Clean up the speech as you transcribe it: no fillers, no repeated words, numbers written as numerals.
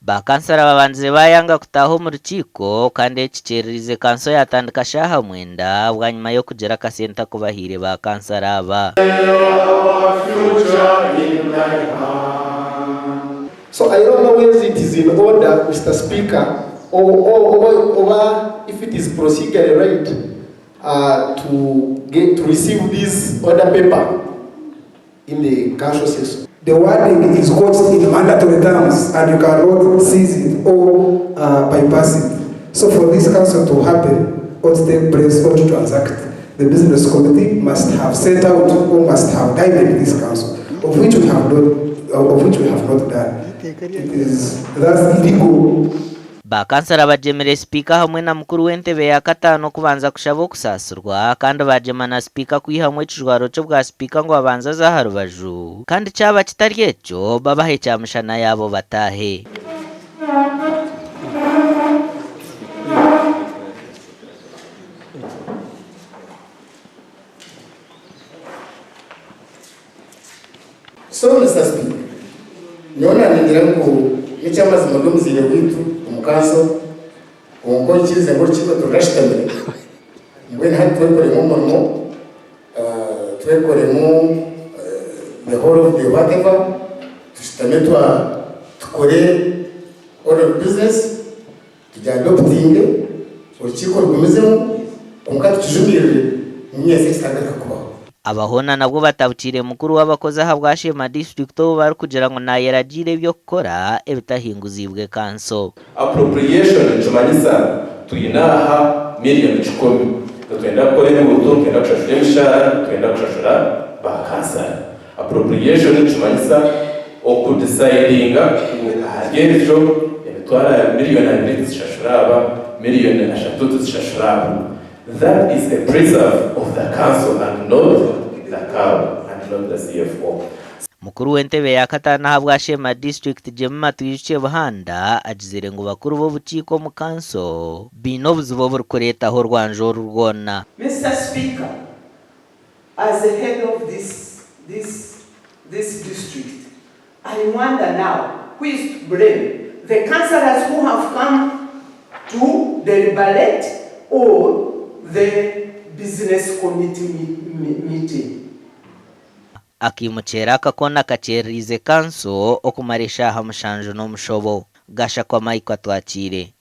bakansara babanze bayanga kutaho mu rukiko kandi ekicererize kanso yatandika shaha mwenda bwanyuma yo kugera akasenta kubahire bakansara aba. So I don't know whether it is in order, Mr. Speaker, or if it is procedurally right to receive this order paper in the council session. The wording is quoted in mandatory terms and you cannot seize it or bypass it. So for this council to happen or to take place or to transact, the business committee must have set out or must have guided this council, of which we have not done. That's illegal. Bakansara bajemere speaker hamwe na mukuru w'entebe ya katano kubanza kushabo kusasurwa kandi bajemana speaker kwihamwe ekijwaro cyo bwa speaker ngo abanza za harubaju kandi cyaba kitari echo babahe cyamushana yabo batahe. So Mr. Speaker, nyona ningira ko icyamaze mu domizire witu umukaso ngo ikize ngo kiko turashtamire ngwe nta twekore mu murimo twekore mu the whole of the whatever tushitame tukore all business tujya adopting urukiko rwumezemo kumka tujumire mwese standard kuba. Abahona nabwo batabukire mukuru w'abakozi aha bwa Sheema district bari kugira ngo nayeragire byo gukora ebitahinguzibwe kanso. Appropriation chumanyisa tuyinaha million 10 twenda kore n'ubuto twenda kushashura imishara twenda kushashura bakansara. Appropriation chumanyisa okudecidinga hagerejo emitwara million 2 zishashura aba million 3 zishashura aba. That is a preserve of the council and not the kaabo and not the CFO. Mukuru w'entebe ya katana ha bwa Sheema district Jemma twiyice buhanda agizire ngo bakuru bo bukiko mu kanso bino buzibo burukoreta ho rwanjo rugona. Mr. Speaker, as the head of this district, I wonder now who is to blame? The councillors who have come to deliberate or the business committee meeting. Akimuchera kakona kacherize kanso okumarisha hamushanjo no mushobo gasha kwa maiko atwakire.